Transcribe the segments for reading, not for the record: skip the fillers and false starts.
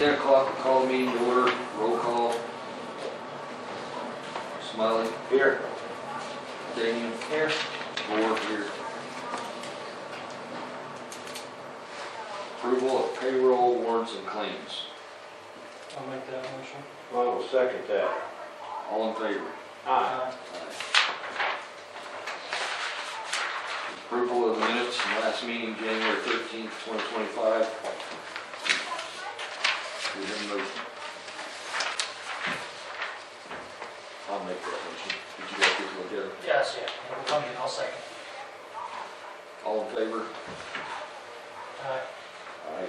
10 o'clock, we'll call the meeting to order. Roll call. Smiley. Here. Damien. Here. Moore here. Approval of payroll, warrants, and claims. I'll make that motion. I will second that. All in favor? Aye. Approval of the minutes from last meeting, January 13th, 2025. Do we have a motion? I'll make that motion. Did you guys get to look at it? Yes, yeah. I'll second. All in favor? Aye. Aye.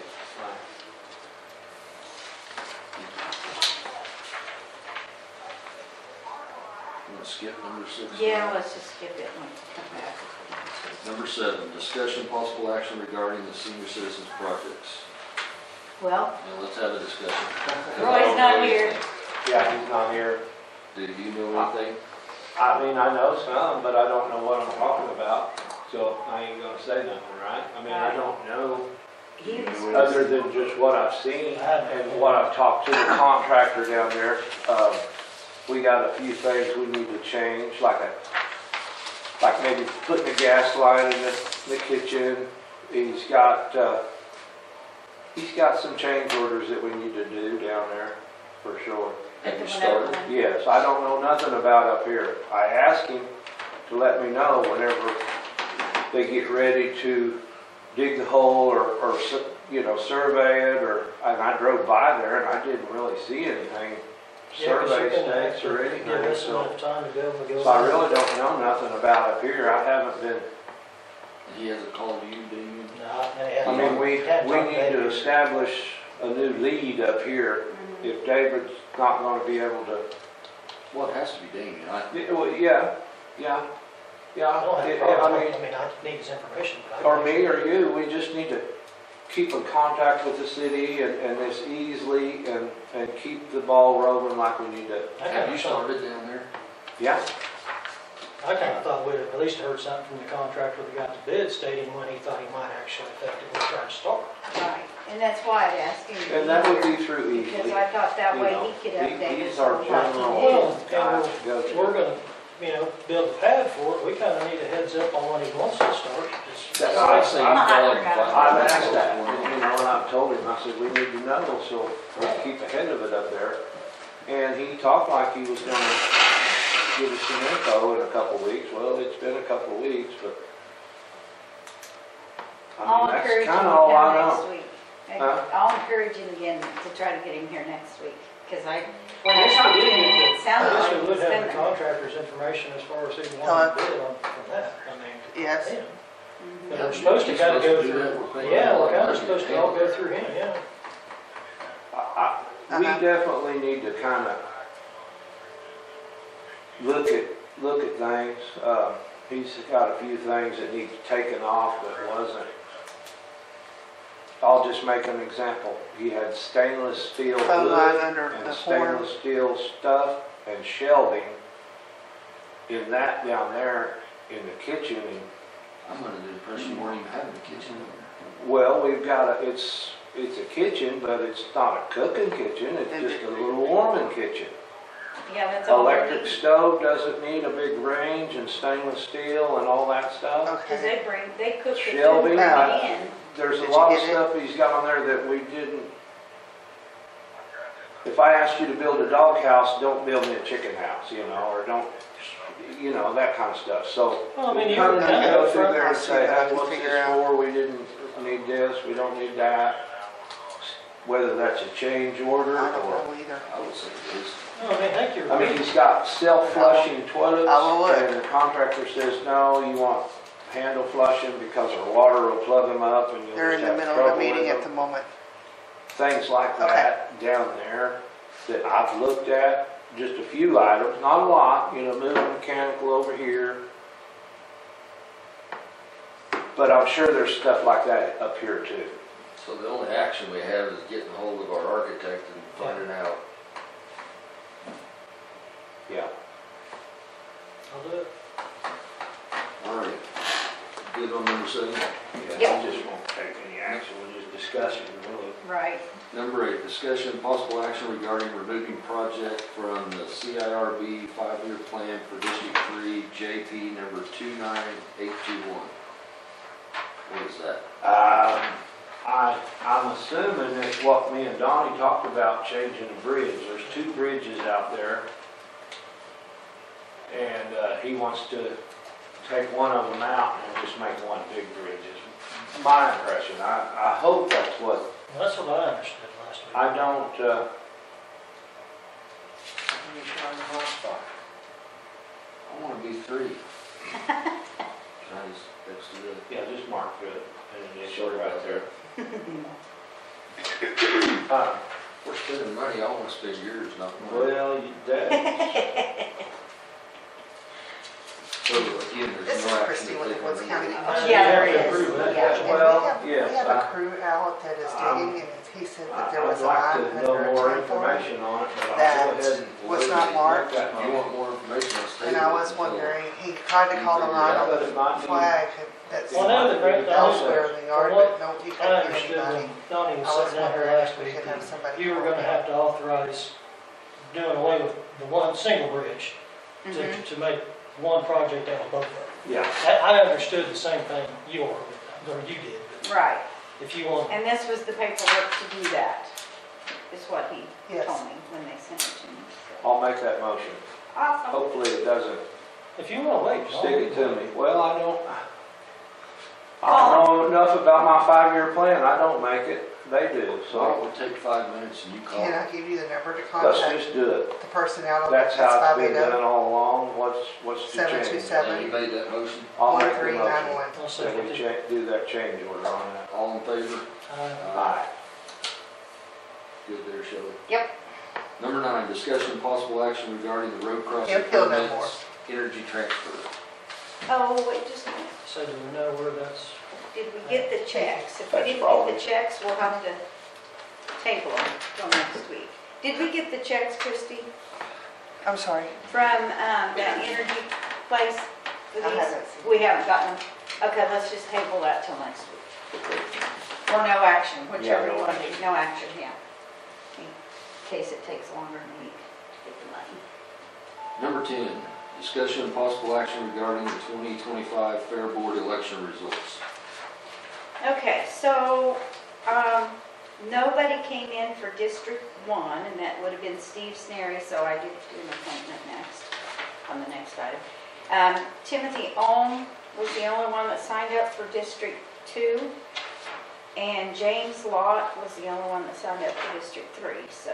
You want to skip number 6? Yeah, let's just skip it and come back. Number 7, discussion possible action regarding the senior citizens projects. Well, Now let's have a discussion. Roy's not here. Yeah, he's not here. Do you know anything? I mean, I know some, but I don't know what I'm talking about, so I ain't gonna say nothing, right? I mean, I don't know, He was, other than just what I've seen and what I've talked to the contractor down there. We got a few things we need to change, like maybe putting a gas line in the kitchen. He's got some change orders that we need to do down there, for sure. Have you started? Yes, I don't know nothing about up here. I asked him to let me know whenever they get ready to dig the hole or survey it, and I drove by there and I didn't really see anything, survey stakes or anything. Give us So enough time to go. I really don't know nothing about up here. I haven't been, He hasn't called you, Damien? I mean, we need to establish a new lead up here. If David's not gonna be able to. Well, it has to be Damien. Yeah. I don't have a I problem. mean, I need his information. But or me or you, we just need to keep in contact with the city and this easily and keep the ball rolling like we need to. Have you started down there? Yeah. I kind of thought we'd at least heard something from the contractor that got the bid stating when he thought he might actually effectively try to start. right, and that's why I'd asked him to be And that would here, be through because easily. I thought that way You know, he could update he's us our on what general he Well, did. guy to go to. We're gonna, build a pad for it. We kind of need a heads up on when he wants to start. That's I say you I call him. forgot. I've asked that, and I've told him, I said, we need to know, so let's keep ahead of it up there. And he talked like he was gonna give us some info in a couple weeks. Well, it's been a couple weeks, but I'll that's encourage him kinda to all I come know. next week. Huh? I'll encourage him again to try to get him here next week, because when I guess talked we to did him, get it sounded I guess like we he would was have the coming. contractor's information as far as he wanted to bid on from that. I mean, Yes. him. Mhm. But we're supposed to kind of go do that. through, We're paying yeah, we're all kind that of supposed to money. all go through him, yeah. We definitely need to kind of look at things. He's got a few things that need taken off that wasn't. I'll just make an example. He had stainless steel Phone wood line under and the horn. stainless steel stuff and shelving in that down there in the kitchen. And, I'm under the impression you weren't even having a kitchen over well, we've got it's a kitchen, but it's not a cooking kitchen. It's just a little warming kitchen. Yeah, that's all we Electric need. stove doesn't need a big range and stainless steel and all that stuff. Because Okay. they cook the food, Shelving, bring it in. There's a Did you lot of get it? stuff he's got on there that we didn't. If I asked you to build a dog house, don't build me a chicken house, or don't, that kind of stuff. So Well, I mean, we you kind were of kind need to go of through front. there and say, I hey, can what's figure this out. for? We didn't need this, we don't need that. Whether that's a change order I don't or. know either. there. I would say it is. No, I mean, thank you. I mean, he's got self-flushing toilets, I will look. and the contractor says, no, you want handle flushing because our water will plug them up and you'll They're in just the have middle of trouble a meeting with at the them. moment. Things like Okay. that down there that I've looked at, just a few items, not a lot, moving mechanical over here. But I'm sure there's stuff like that up here too. So the only action we have is getting hold of our architect and finding out. Yeah. I'll do it. All right. Good on number 7? Yeah, Yep. we just won't take any action, we'll just discussion, really. Right. Number 8, discussion and possible action regarding removing project from the CIRB 5-year plan for District 3, JP number 29821. What is that? I'm assuming it's what me and Donnie talked about, changing the bridge. There's 2 bridges out there. And he wants to take one of them out and just make one big bridge, is my impression. I hope that's what, Well, that's what I understood last week. I don't, let me shine the hot spot. I want to be 3. Can I just text you that? Yeah, just mark good, and it's short Sorry right about there. We're spending money, I want to spend yours, not mine. Well, that, So again, This there's is no action Christie to with take the Woods on County. any. Yeah, there we is. approve that. Yeah, and Well, we yes, have I- a crew out that is digging, and he said that there was I'd a like line to under know more 10 for it. information on it, but I'll That go ahead and. was not marked. That If you want more information, let's table And it I was until- wondering, he tried to call the line on But the it might be. flag that's Well, no, the great- elsewhere in the yard, From what but no, he I couldn't get understood anybody. when Donnie was I was sitting down here wondering last if we week, could have somebody you were call gonna in. have to authorize doing away with the one single bridge Mhm. to make one project out of both of them. Yeah, I understood the same thing you are, or you did, but Right. if you want, And this was the paperwork to do that, is what he Yes. told me when they sent it to me. so. I'll make that motion. Awesome. Hopefully it doesn't if you wanna wait, John. stick it to me. Well, I don't know enough about my 5-year plan. I don't make it. They do, So why so don't we take 5 minutes and you call? Can I give you the number to let's contact just do it. the person out on That's how it's been 580 done all along. What's the change? 727 And you made that motion? I'll make the motion 1391. I'll that second we it. do that change order on that. All in favor? Aye. Good there, Shelley. Yep. Number 9, discussion and possible action regarding the road crossing He'll know permits, energy transfer. Oh, wait just a minute. So do we know where that's, Did we get the checks? If we That's didn't probably- get the checks, we'll have to table them till next week. Did we get the checks, Christie, I'm sorry, from that energy place? with I these? haven't seen. We haven't gotten them? Okay, let's just table that till next week. Or no action, whichever no you want to do. No action, yeah. In case it takes longer than a week to get the money. Number 10, discussion and possible action regarding the 2025 Fair Board election results. Okay, so, nobody came in for District 1, and that would have been Steve Snary, so I did do an appointment next, on the next item. Timothy Ohm was the only one that signed up for District 2, and James Lott was the only one that signed up for District 3, so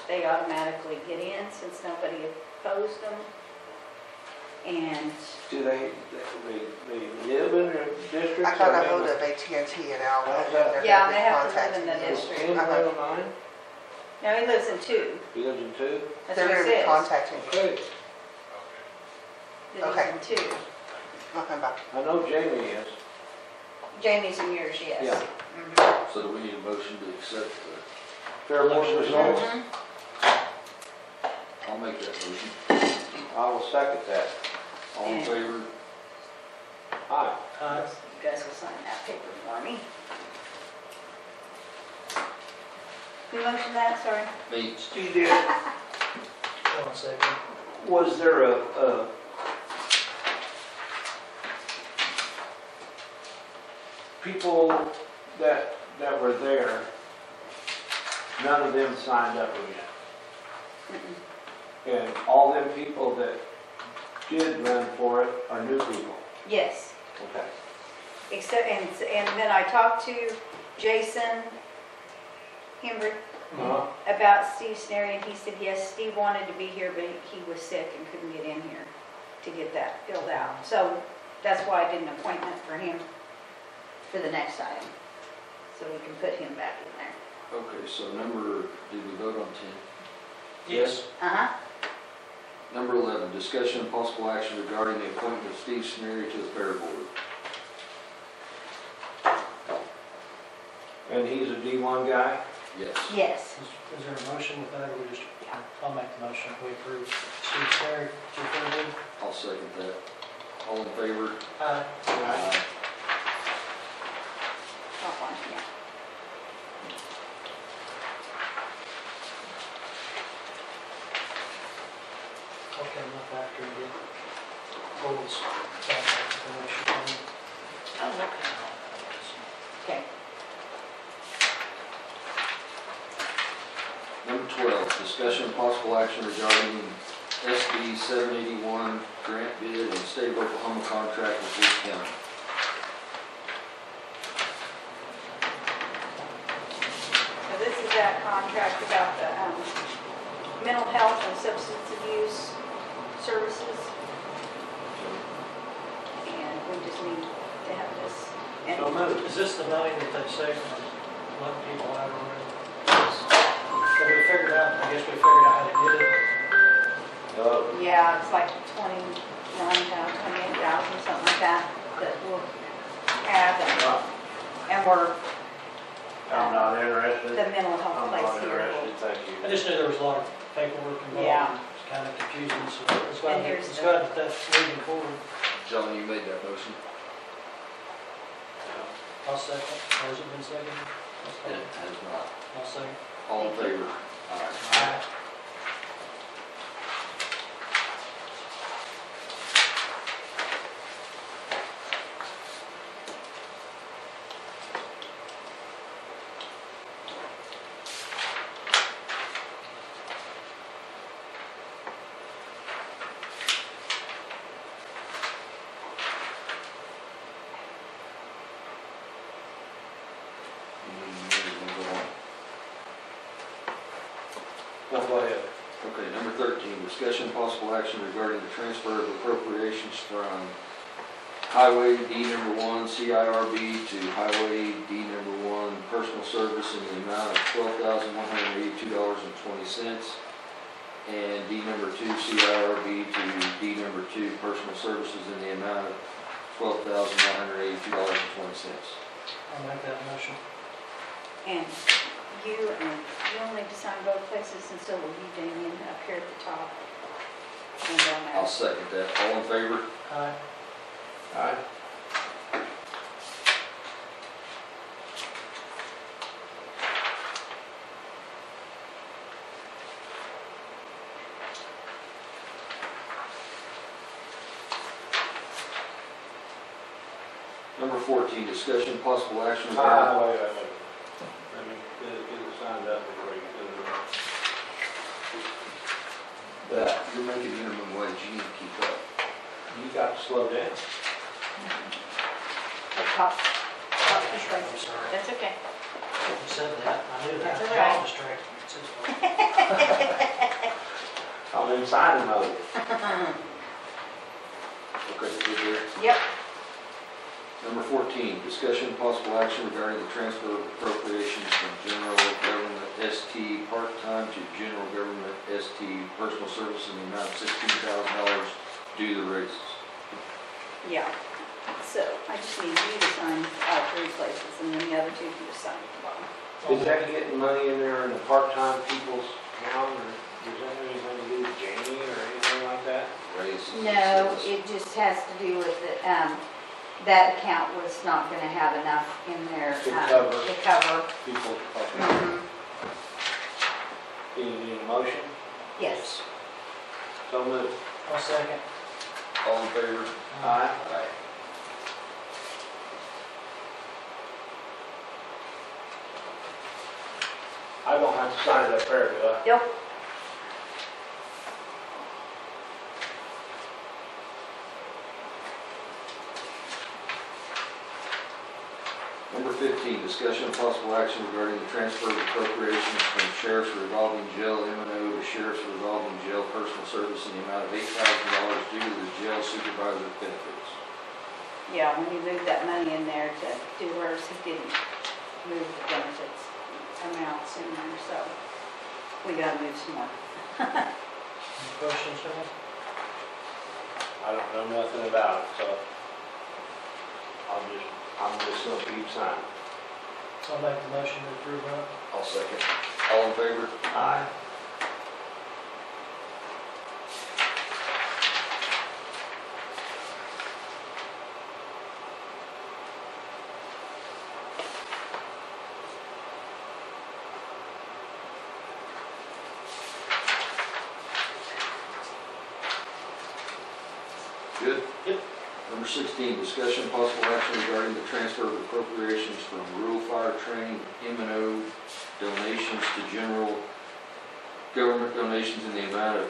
they automatically get in since nobody opposed them. And Do they live in their district? I got a hold of AT&T and Alva, and they're Yeah, gonna they be have to live contacting in the you. district. Tim live in mine? no, he lives in 2. He lives in 2? That's They're what gonna it be says. contacting you. Okay. That Okay. he's in 2. Okay, bye. I know Jamie is. Jamie's in yours, yes. Yeah. Mhm. So do we need a motion to accept the, Fair board results. Mhm. I'll make that motion. I will second that. All in Yeah. favor? Aye. You guys will sign that paper for me. Who motioned that, sorry? Me. You did. 1 second. Was there a people that were there, none of them signed up again? Mm-mm. And all them people that did run for it are new people? Yes, Okay. except, and then I talked to Jason Hembry about Steve Snary, and he said, yes, Steve wanted to be here, but he was sick and couldn't get in here to get that filled out. So that's why I did an appointment for him for the next item, so we can put him back in there. Okay, so did we vote on 10? Yes. Uh-huh. Number 11, discussion and possible action regarding the appointment of Steve Sneary to the Fair Board. And he's a D1 guy? Yes. Yes. Is there a motion with that, or we just, Yeah. I'll make the motion, we approve Steve Sperry to Fair Board. I'll second that. All in favor? Aye. Aye. Top one, yeah. discussion of possible action regarding SB 781 grant bid and state of Oklahoma contract with Wood County. So this is that contract about the mental health and substance abuse services. And we just need to have this. And So moved. Is this the money that they say from letting people out already? So we figured out, I guess we figured out how to get it. yeah, it's like 29,000, 28,000, something like that, that we'll have. And we're, I'm not interested. the mental health I'm place not here. interested, thank you. I just knew there was a lot of paperwork involved. Yeah. It's kind of confusing, so it's And glad, here's it's the- glad that that's moving forward. John, you made that motion? I'll second, or has it been seconded? It has not. I'll second. All in favor? Aye. Aye. No, go ahead. Okay, number 13, discussion of possible action regarding the transfer of appropriations from Highway D number 1 CIRB to Highway D number 1 personal service in the amount of $12,182.20 and D number 2 CIRB to D number 2 personal services in the amount of $12,182.20. I'll make that motion. And you'll need to sign both places, and so will you, Damien, up here at the top. And down I'll there. second that. All in favor? Aye. Aye. Number 14, discussion of possible action regarding... Wait. Let me get it signed up before you do that you're making minimum wage, you need to keep up. it. You got to slow down. At top. Top I'm display. sorry. That's okay. You said that, I knew that. That's all right. Y'all distracted me. It's his fault. I'm in signing mode. Okay, good there. Yep. Number 14, discussion of possible action regarding the transfer of appropriations from general government ST part-time to general government ST personal service in the amount of $16,000 due to the raises. Yeah. So I just need you to sign all three places, and then the other two can just sign at the bottom. Is that getting money in there in the part-time people's account, or does that have anything to do with Jamie or anything like that? Raises. No, it just has to do with the, that account was not gonna have enough in there. To cover. To cover. People, okay. Mhm. Do you need a motion? Yes. So moved. I'll second. All in favor? Aye. Aye. I don't have to sign it up there, do I? Yep. Number 15, discussion of possible action regarding the transfer of appropriations from sheriff's revolving jail M&O to sheriff's revolving jail personal service in the amount of $8,000 due to the jail supervisor benefits. Yeah, when you moved that money in there to do hers, he didn't move the benefits amounts in there, so we gotta move some more. Any questions, John? I don't know nothing about it, so I'm just gonna keep signing. I'll make the motion to approve that. I'll second. All in favor? Aye. Good? Yep. Number 16, discussion of possible action regarding the transfer of appropriations from rural fire training M&O donations to general government donations in the amount of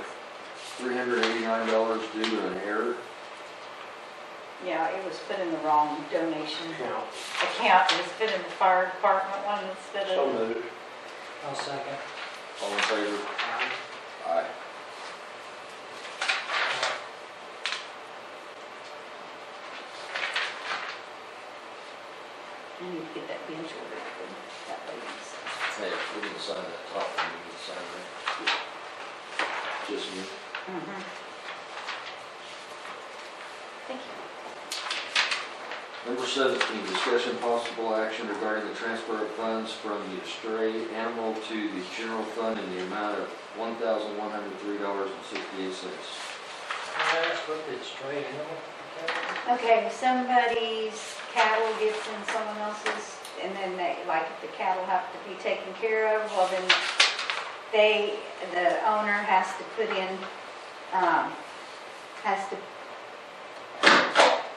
$389 due to an error. Yeah, it was put in the wrong donation Count. account. It was put in the fire department one instead So of. moved. I'll second. All in favor? Aye. I need to get that bench ordered for that lady's. Hey, we didn't sign that top one, we didn't sign that. Just me. Thank you. Number 17, discussion possible action regarding the transfer of funds from the stray animal to the general fund in the amount of $1,103.68. That's what the stray animal. Okay, somebody's cattle gets in someone else's, and then they, like if the cattle have to be taken care of, well then the owner has to put in, has to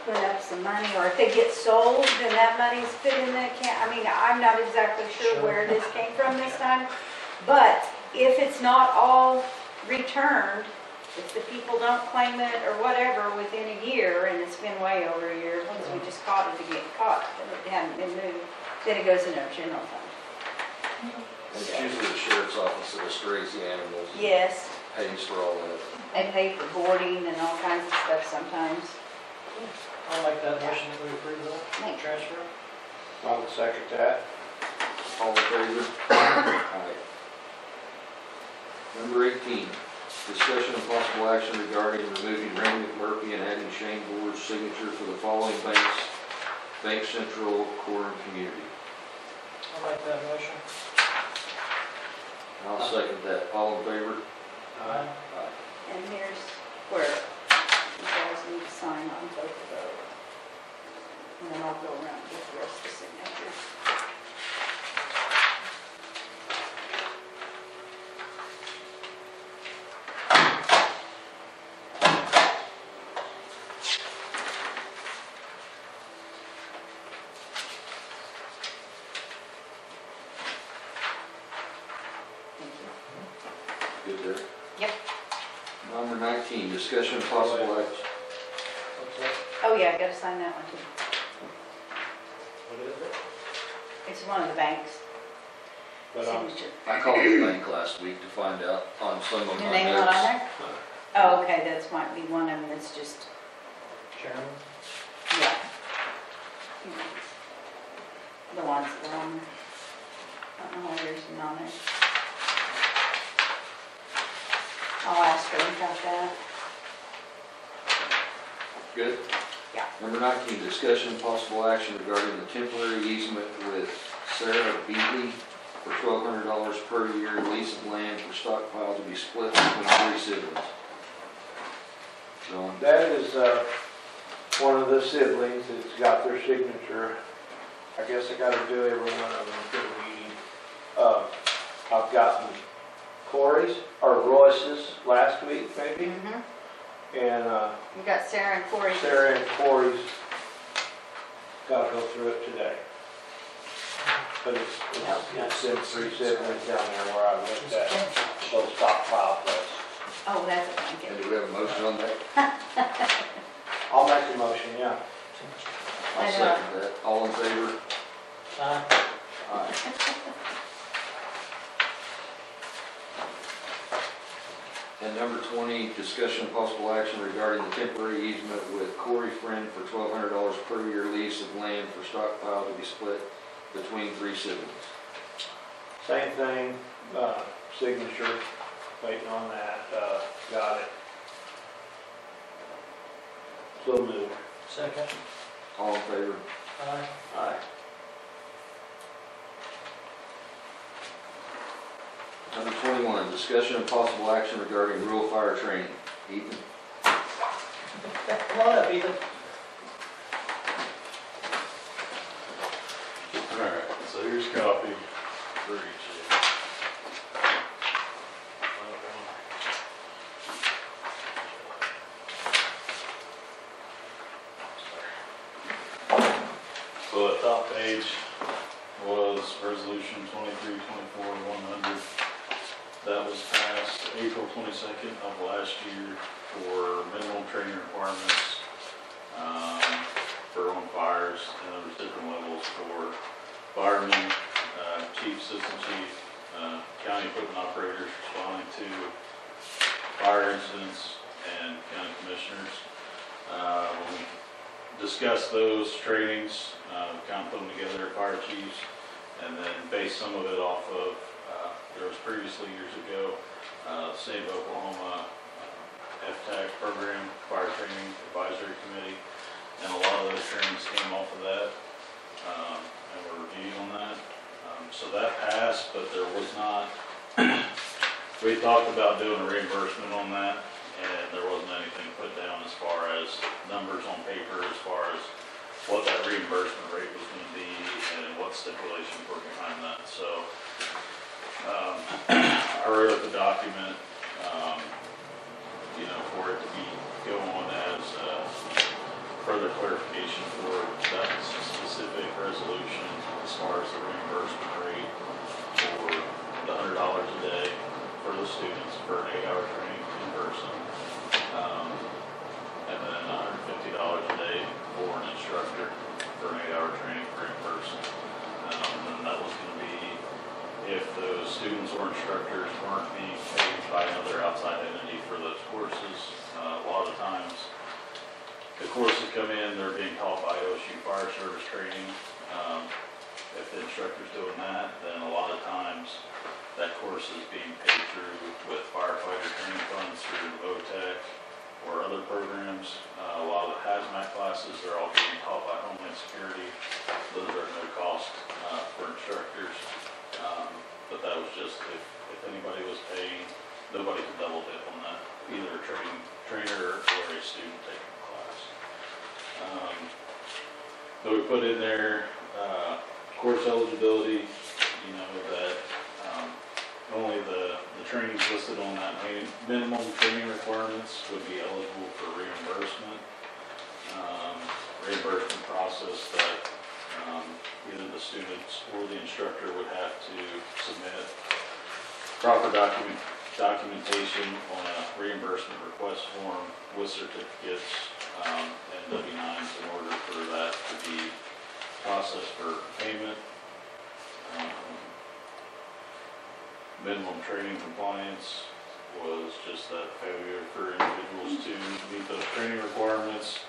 put up some money, or if they get sold, then that money's put in the account. I mean, I'm not exactly sure where this came from this time, but if it's not all returned, if the people don't claim it or whatever within a year, and it's been way over a year, because we just caught it again, and it hadn't been moved, then it goes in our general fund. It's usually the sheriff's office that strays the animals. and Yes, Pays for all that. they pay for boarding and all kinds of stuff sometimes. I'll make that motion that we approve that Thank you. transfer. I'll second that. All in favor? Aye. Number 18, discussion of possible action regarding removing Randy McMurphy and adding Shane Board's signature for the following banks, Bank Central, Core, and Community. I'll make that motion. I'll second that. All in favor? Aye. Aye. And here's where you guys need to sign on both of those. And then I'll go around and get the rest of the signatures. Thank you. Good there. Yep. Number 19, discussion of possible action. What's that? Oh, yeah, I gotta sign that one too. What is it? It's one of the banks' But signature. I called the bank last week to find out on some of The my name not on notes. there? Oh, okay, that's might be one of them that's just, Chairman? yeah. The ones that are on there. I don't know why there's none on there. I'll ask her about that. Good? Yeah. Number 19, discussion and possible action regarding the temporary easement with Sarah Beatley for $1,200 per year lease of land for stockpile to be split between 3 siblings. John? that is one of the siblings that's got their signature. I guess I gotta do every one of them for the meeting. I've gotten Corey's, or Royce's last week maybe, and You got Sarah and Corey. Sarah and Corey's gotta go through it today. But it's them 3 siblings down there where I lived at, those stockpile places. Oh, that's a And blanket. do we have a motion on that? I'll make the motion, yeah. I'll second that. All in favor? Aye. Aye. And number 20, discussion of possible action regarding the temporary easement with Corey Friend for $1,200 per year lease of land for stockpile to be split between 3 siblings. Same thing, signature, waiting on that, got it. So moved. Second. All in favor? Aye. Aye. Number 21, discussion of possible action regarding rural fire training. Ethan? Come on up, Ethan. Alright, so here's copy for each of you. So the top page was resolution 23-24-100. that was passed April 22nd of last year for minimum training requirements for on fires, and there's different levels for firemen, chief, assistant chief, county equipment operators responding to fire incidents, and county commissioners. When we discussed those trainings, kind of put them together, fire chiefs, and then based some of it off of, there was previously years ago, State of Oklahoma FTAC program, Fire Training Advisory Committee, and a lot of those trainings came off of that, and were reviewed on that. So that passed, but there was not, we talked about doing a reimbursement on that, and there wasn't anything put down as far as numbers on paper, as far as what that reimbursement rate was going to be, and what stipulations were behind that. So I wrote up a document, for it to be go on as further clarification for that specific resolution as far as the reimbursement rate for the $100 a day for the students for an 8-hour training in person, and then $150 a day for an instructor for an 8-hour training for in person. And that was going to be if those students or instructors weren't being paid by another outside entity for those courses. A lot of times, the courses come in, they're being taught by OSU Fire Service Training. If the instructor's doing that, then a lot of times that course is being paid through with firefighter training funds through the VOTEC or other programs. A lot of the hazmat classes, they're all being taught by Homeland Security. Those are at no cost for instructors. But that was just if anybody was paying, nobody could double dip on that, either a trainer or a student taking the class. But we put in there course eligibility, that only the trainings listed on that minimum training requirements would be eligible for reimbursement. Reimbursement process that either the students or the instructor would have to submit proper documentation on a reimbursement request form with certificates and W-9s in order for that to be processed for payment. Minimum training compliance was just that failure for individuals to meet those training requirements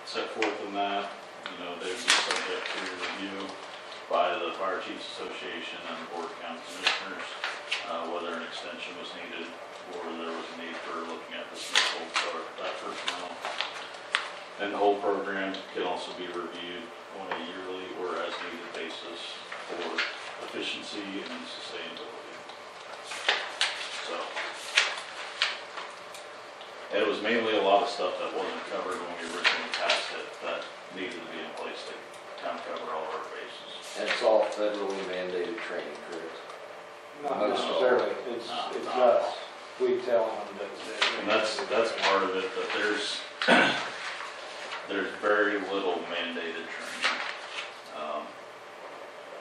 set forth in that. They would be subject to review by the Fire Chiefs Association and the Board of County Commissioners, whether an extension was needed or there was a need for looking at dismissal for that personnel. And the whole program can also be reviewed on a yearly or as needed basis for efficiency and sustainability. So, and it was mainly a lot of stuff that wasn't covered when we originally passed it that needed to be in place to kind of cover all of our bases. And it's all federally mandated training, correct? Not Most of all. necessarily, it's us. We tell them that. And that's part of it, that there's very little mandated training,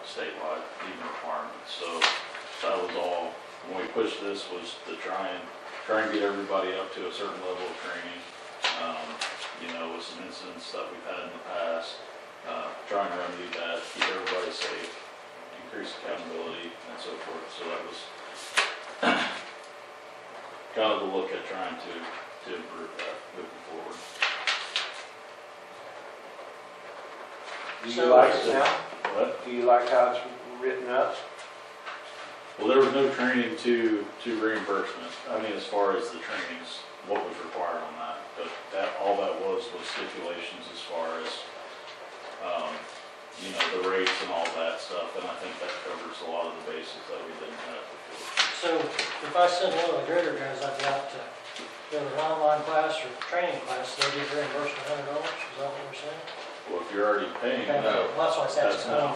statewide, even requirements. So that was all, when we pushed this, was to try and get everybody up to a certain level of training, with some incidents that we've had in the past, trying to remedy that, keep everybody safe, increase accountability, and so forth. So that was kind of the look at trying to improve that moving forward. Do you So- like it now? What? Do you like how it's written up? Well, there was no training to reimbursement. I mean, as far as the trainings, what was required on that. But all that was stipulations as far as, the rates and all that stuff. And I think that covers a lot of the bases that we didn't have before. So if I send one of the greater guys I've got to go to an online class or training class, they get reimbursed $100, is that what we're saying? Well, if you're already paying, Okay, no. that's why I said That's it's no.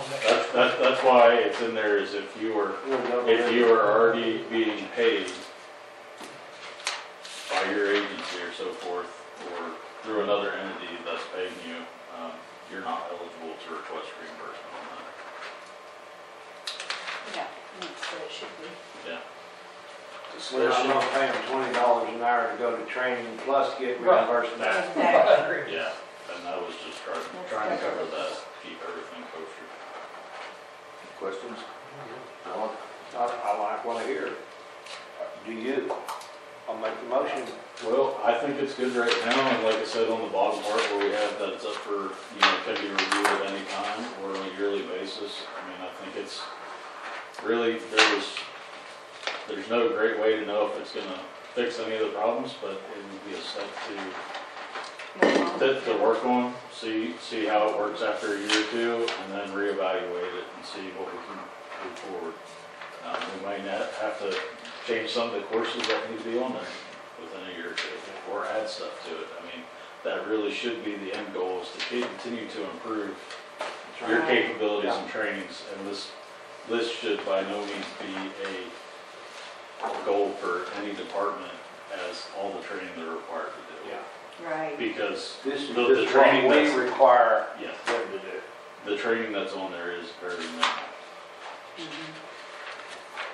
not. That's why it's in there, is if you are already being paid by your agency or so forth, or through another entity that's paying you, you're not eligible to request reimbursement on that. Yeah, that's what it should be. Yeah. We're not Discussion, gonna pay them $20 an hour to go to training plus get Right. reimbursed back. Exactly. Yeah, and that was just trying to cover that, keep everything kosher. questions? Alan? I like what I hear. Do you? I'll make the motion. Well, I think it's good right now, and like I said, on the bottom part where we have that it's up for, can be reviewed at any time or on a yearly basis. I mean, I think it's really, there's no great way to know if it's gonna fix any of the problems, but it would be a step to work on, see how it works after a year or two, and then reevaluate it and see what we can move forward. We might not have to change some of the courses that need to be on there within a year or two, or add stuff to it. I mean, that really should be the end goal, is to continue to improve your capabilities and trainings, and this list should by no means be a goal for any department as all the training they're required to do. Yeah. Right. Because This is the just training what we that's, require yeah, them to do. the training that's on there is very minimal. Mhm.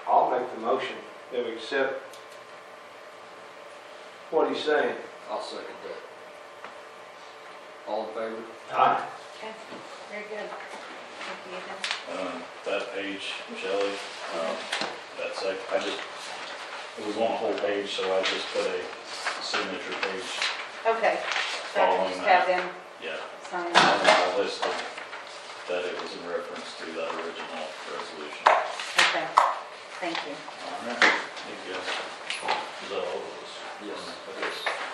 I'll make the motion that we accept what he's saying. I'll second that. All in favor? Aye. Okay, very good. Thank you, Ethan. That page, Shelley, that's like, it was on a whole page, so I just put a signature page, Okay, so I can Following just that. have them yeah, sign on that. my list of, that it was in reference to that original resolution. Okay, thank you. All right, thank you guys. Is that all of us? Yes.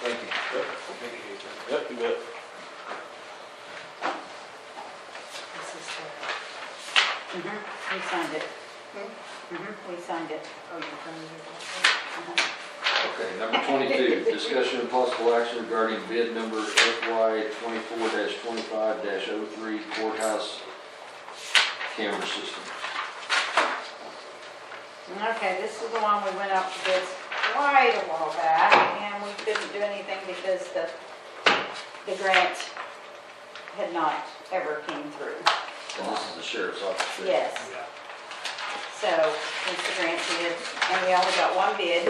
Thank you. Yep, you bet. This is the, we signed it. We signed it. Oh, you signed it. Okay, number 22, discussion and possible action regarding bid number FY 24-25-03 courthouse camera system. Okay, this is the one we went out to bid quite a while back, and we couldn't do anything because the grant had not ever came through. And this is the sheriff's office. bid. Yes. So, it's the grant bid, and we only got one bid.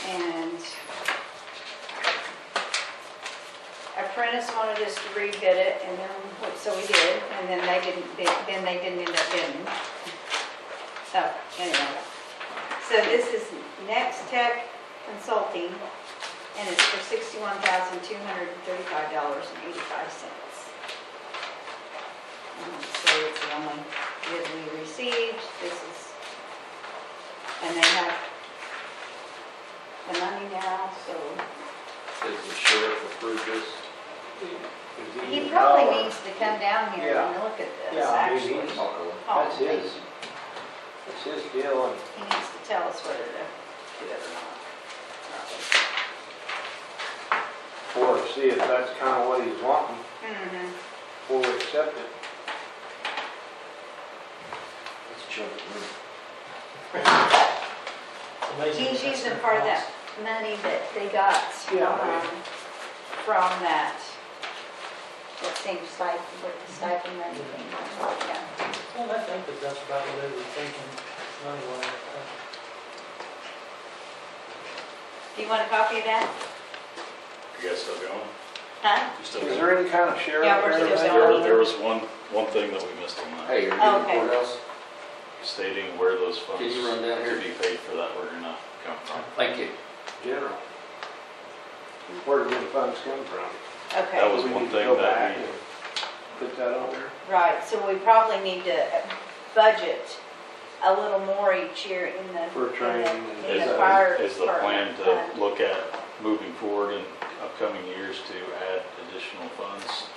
And Apprentice wanted us to rebid it, and then, so we did, and then they didn't bid, then they didn't end up bidding. So, anyway. So this is Next Tech Consulting, and it's for $61,235.85. So it's the only bid we received. This is, and they have the money now, so Does the sheriff approve this? he probably needs to come down here and look at this, Yeah, I mean, actually. he's- I'll go in. That's his deal, and He needs to tell us whether to do it or not. or see if that's kind of what he's wanting Mm-hmm. before we accept it. Let's jump it. He's using part of that money that they got from that same stipend, with the stipend money thing. Yeah. Well, I think that that's about what they were thinking, money-wise. Do you want a copy of that? You guys still going? Huh? You still Is going? there any kind of sheriff? Yeah, we're or still anything? going. There was one thing that we missed on that, Hey, you're Oh, getting the okay. courthouse? stating where those funds Can you run down to here? be paid for that were gonna come from. Thank you. General. Where did the funds come from? Okay. That was We one need to thing go that back we, and put that on there. Right, so we probably need to budget a little more each year in the, For training and- in the fire is the plan department to fund. look at moving forward in upcoming years to add additional funds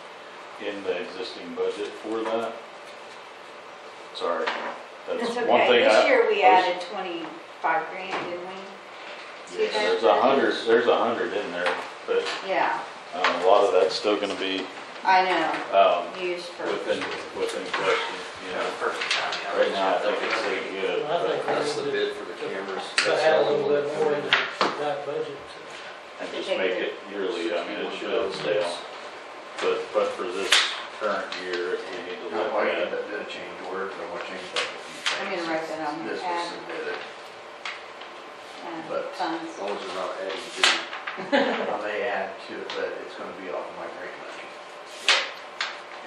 in the existing budget for that? Sorry, that's It's one okay, thing this I, year we added 25 grand, didn't we? To that there's budget? there's 100 in there, but Yeah, a lot of that's still gonna be, I know, used for, within question, you know. Right now, I think it's pretty good. I think That's the bid for the cameras. To add a little bit more into that budget. And just make it yearly, I mean, it should stay on. But for this current year, we need to look at, That did change order, but what changed that? I'm gonna write that on This here, was add, submitted, but- funds. as long as they're not adding to, well, they add to it, but it's gonna be off of my grant money.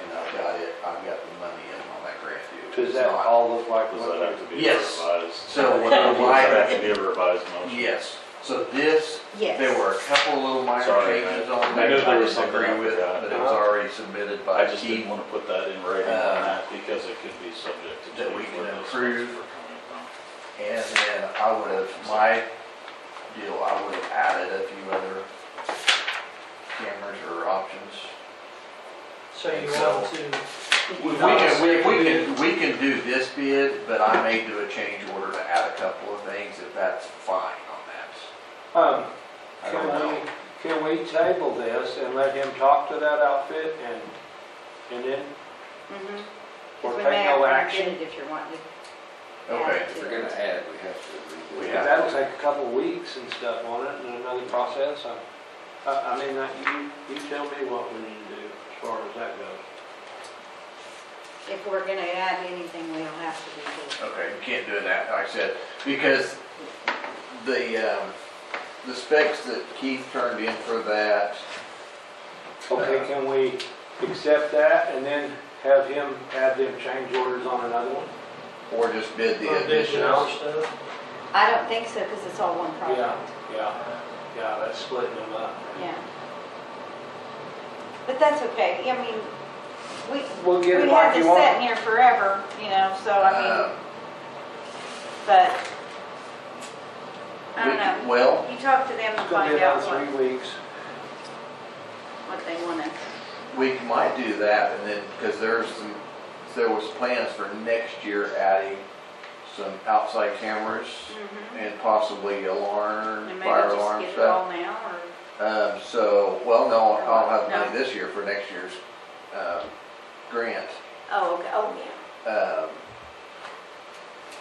And I've got the money in on that grant due. Does It's that not- all look like Does what that have to be Yes. revised? So what Does that have to I, be a revised motion? yes, so this, Yes. there were a couple little minor Sorry, changes I- on I there. knew there was didn't something I agree with, forgot. but it was already submitted by I just Keith. didn't want to put that in writing on that because it could be subject to that change we can where those approve. funds were coming from. And then I would have, my deal, I would have added a few other cameras or options. So you So- want to. We can do this bid, but I may do a change order to add a couple of things if that's fine on that. I don't know. Can we table this and let him talk to that outfit and then, Mhm. or 'Cause we take may have no to action? rebid it if you're wanting to. Okay. add If to we're it. gonna add, we have to. We that'll take a couple of weeks and stuff on it and another process. I mean, you tell me what we need to do as far as that goes. If we're gonna add anything, we'll have to do Okay, you can't do that, like I said, because the specs that Keith turned in for that, Okay, can we accept that and then have him add them change orders on another one? or just bid the Or digital additional. stuff. I don't think so, because it's all one project. Yeah, that's splitting them up. Yeah. But that's okay, I mean, We'll get it we like had you this want. sitting here forever, you know, so I mean, but, I don't know. Well, You talk to them and It's gonna be find out about what, 3 weeks. what they wanna, we might do that, and then, because there was plans for next year adding some outside cameras and possibly alarm, and fire maybe just alarm get it stuff. all now, or, Well, no, I'll have No. money this year for next year's, grant. oh, okay, oh, yeah.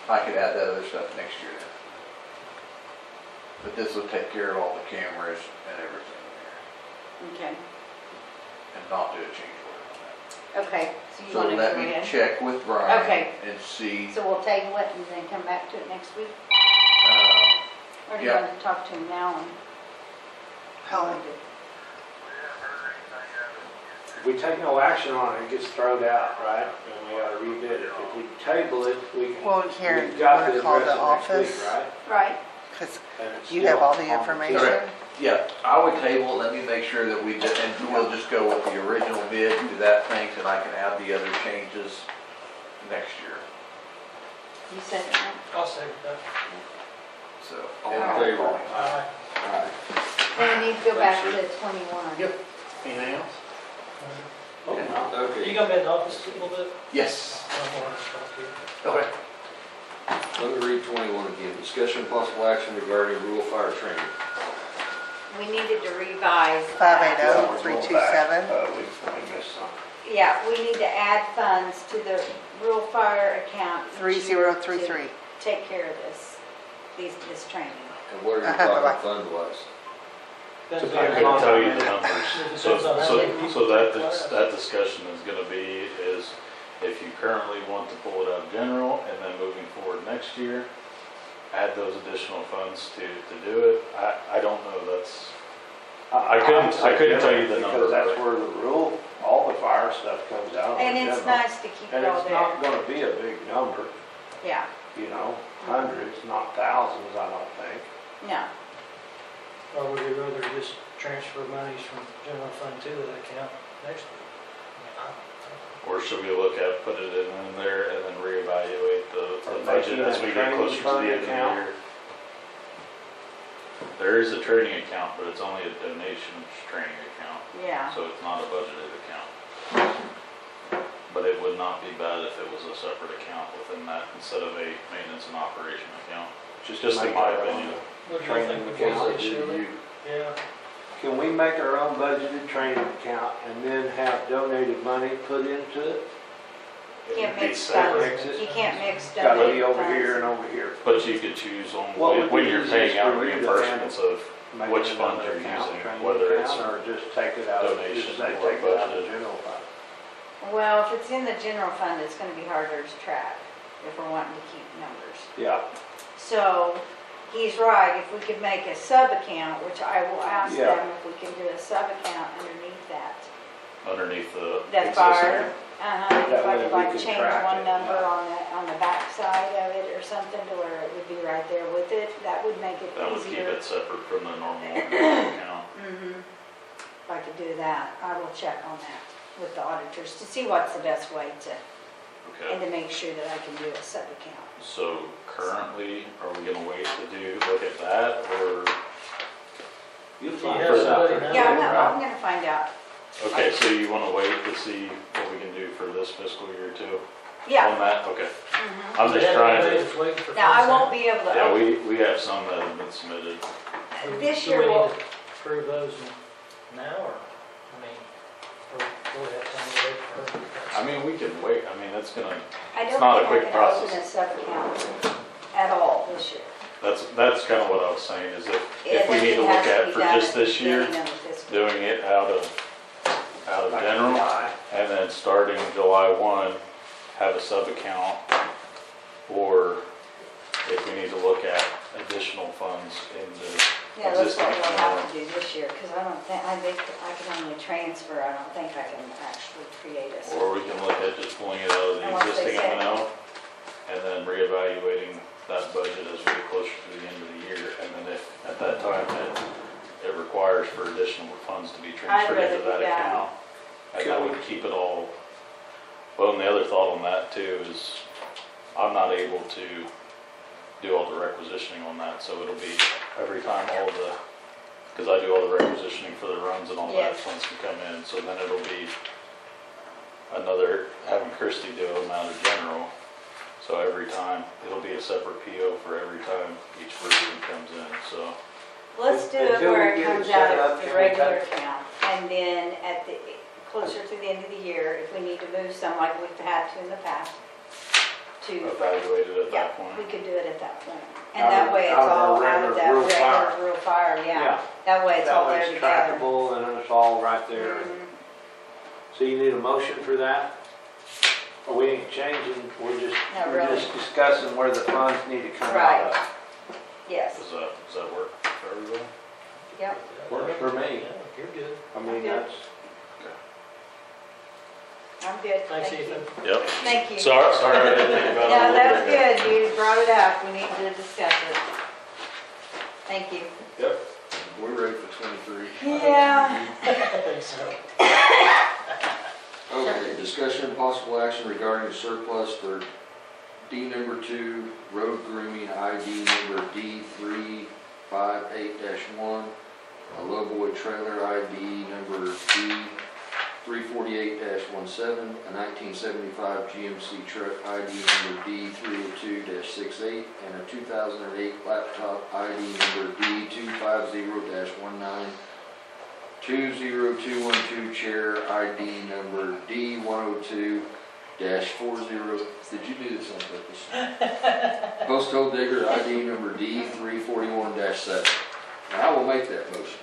I could add that other stuff next year then. But this will take care of all the cameras and everything there, Okay, and not do a change order on okay, so you that. So wanna go let me ahead? check with Brian Okay. and see, So we'll table it and then come back to it next week? Or do you Yeah. want to talk to him now and? Helen, If we take no action on it, it gets thrown out, right? And we gotta rebid it. If we table it, we can. well, here, we've you got want to to call address the it next week, office? Right? Right, Because And it's you still have all the on the information. Okay. yeah, I would table, let me make sure that we did, and we'll just go with the original bid, do that thing, and I can add the other changes next year, you said it, right? I'll say that. so. All and in I'll favor? call him. Aye. Alright. Then we need to go back Thanks, to 21. Yep. Anything else? Oh, no. You Okay. gonna be in the office a little bit? Yes. I'm gonna talk to you. Okay. Let me read 21 again. Discussion possible action regarding rural fire training. We needed to revise that. 580-327. We missed something. Yeah, we need to add funds to the rural fire account. each year 3033. to take care of this training. And what are you Bye-bye. talking fund-wise? Depends I on- can tell you the numbers. It So, depends on how many people so that, take class. that discussion is gonna be, is if you currently want to pull it out of general and then moving forward next year, add those additional funds to do it. I don't know, that's, I couldn't tell you the number, Because that's right? where the rule, all the fire stuff comes out. of And the it's general. nice to keep And it all it's there. not gonna be a big number, Yeah, you know, hundreds, not thousands, I don't think. no. Or would you rather just transfer monies from general fund to that account next week? Or should we look at, put it in there and then reevaluate the Or budget making as a we get training closer to the fund end of the account? year? There is a training account, but it's only a donation training account, Yeah, so it's not a budgeted account. But it would not be bad if it was a separate account within that instead of a maintenance and operation account, just in make my our own opinion. What do you Training think, account. McKenzie, Shirley? Yeah, Can we make our own budgeted training account and then have donated money put into it? can't It'd be mix separate. funds. You can't mix Gotta be donated over here and funds. over here. But you could choose on What would when be you're easiest paying out for you to reimbursements of Make which another fund you're account, using, training whether it's account, or just take it out of, donation just say or take it out of the budgeted. general fund. Well, if it's in the general fund, it's gonna be harder to track. if we're wanting to keep numbers. Yeah, So he's right, if we could make a sub-account, which I will ask Yeah. them if we can do a sub-account underneath that. Underneath the That fire, existing. if That I way could we like can change track one it, number yeah. on the back side of it or something to where it would be right there with it, that would make it That would keep easier. it separate from the normal account. If I could do that, I will check on that with the auditors to see what's the best way to, and Okay, to make sure that I can do a sub-account. so currently, are we gonna wait to look at that, or? you'll Do find you have it out somebody there. now? Yeah, I'm gonna find out. Okay, so you wanna wait to see what we can do for this fiscal year too? Yeah. On that, okay. Mhm. I'm just Yeah, trying everybody to, was waiting for Now, I funds won't be able to. yeah, we have some that have been submitted. now. This Do year we we'll, need to approve those now, or, I mean, or do we have time to wait for her? I mean, we can wait, I mean, that's gonna, I It's don't not a think I quick can open process. a sub-account at all this year. that's kinda what I was saying, is if we It need to look has at be for done just at the this year, beginning of the fiscal year. doing it out of Like general, July. and then starting July 1, have a sub-account, or if we need to look at additional funds in the Yeah, that's existing what we'll have general. to do this year, because I think I can only transfer, I don't think I can actually create a. Or we can look at just pulling it out of the Unless they existing say- M&O, and then reevaluating that budget as we get closer to the end of the year, and then if, at that time, it requires for additional funds to be transferred rather into do that that. account, and that would keep it all. Well, and the other thought on that too is, I'm not able to do all the requisitioning on that, so it'll be every time because I do all the requisitioning for the runs and all that, Yes. funds can come in, so then it'll be having Christie do them out of general. So every time, it'll be a separate PO for every time each person comes in, so. Let's do it Until where we it get it comes set out up, of the can we regular cut- account, and then closer to the end of the year, if we need to move some like we've had to in the past, to, Evaluate it at yeah, that point. we could do it at that point. And Out that of- way it's out of our all out regular of that rural fire. regular rural fire, yeah. Yeah. That way it's all That way there it's together. trackable and it's all right there. Mhm. So you need a motion for that? Or we ain't changing, Not we're really. just discussing where the funds need to come Right. out of. Yes, Does that work for everybody? yep. Works for me. Yeah, you're good. I mean, Okay. that's, I'm good, Thanks, thank you. Ethan. Yep. Thank you. Sorry, I didn't think about it. No, that's good, you brought it up, we need to discuss it. Thank you. Yep. We're ready for 23. Yeah. I think so. Okay, discussion and possible action regarding surplus for D number 2, road grooming ID number D358-1, a lowboy trailer ID number D348-17, a 1975 GMC truck ID number D302-68, and a 2008 laptop ID number D250-19, 20212 chair ID number D102-40. Did you do this on purpose? Postcode digger ID number D341-7. Now, I will make that motion.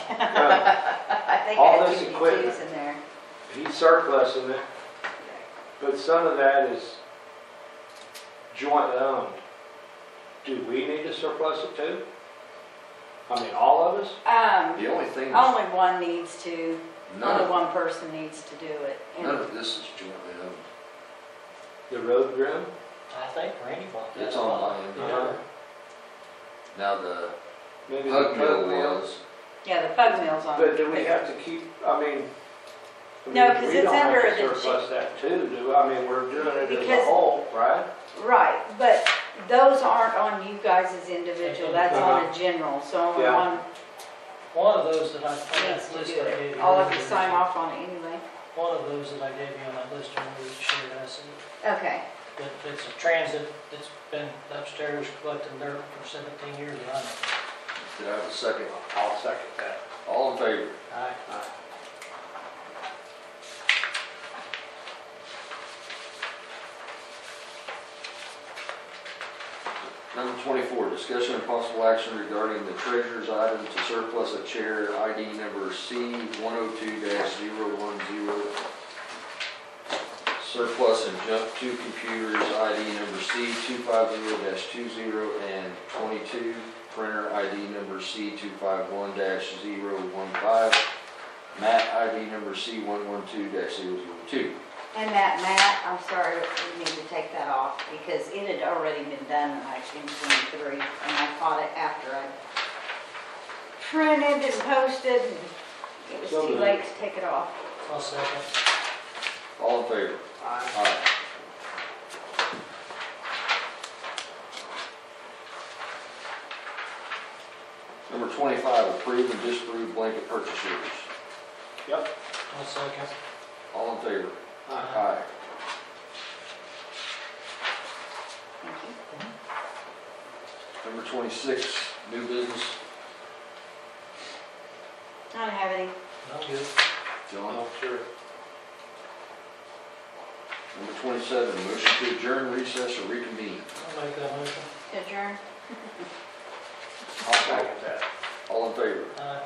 I think All I this had two equipment. twos in there. he's surplusing it, but some of that is jointly owned. Do we need to surplus it too? I mean, all of us? The only thing, Only one needs to, only none one person needs to do it. And of this is jointly owned. The road groom? I think Randy bought that. It's on my end. Yeah. Now, the Maybe the hug mill mill. was, Yeah, the pug mill's on. But do we have to keep, I mean. No, 'cause it's under We the don't have to surplus that too, do, I mean, we're doing it as a Because- whole, right? Right, but those aren't on you guys as individual, that's on a general, so only Yeah. one One of those that I, on needs that to list do I gave it. you. All of you earlier, sign off on it anyway. One of those that I gave you on that list, remember, is shared asset. Okay, But it's a transit that's been upstairs collecting dirt for 17 years, and I know. did I have a second? I'll second that. All in favor? Aye. Number 24, discussion and possible action regarding the treasurer's item to surplus a chair ID number C102-010. surplus and junk 2 computers, ID number C250-20 and 22, printer ID number C251-015, mat ID number C112-002. And that mat, I'm sorry, we need to take that off because it had already been done like in 23. And I caught it after I printed and posted. And it was too late to take it off. I'll second. All in favor? Aye. Number 25, approve and disapprove blanket purchase orders. I'll second. All in favor? Aye. Thank you. Number 26, new business. I don't have any. I'm good. John? Sure. Number 27, motion to adjourn, recess, or reconvene. I'll make that motion. Adjourn. I'll second that. All in favor? Aye.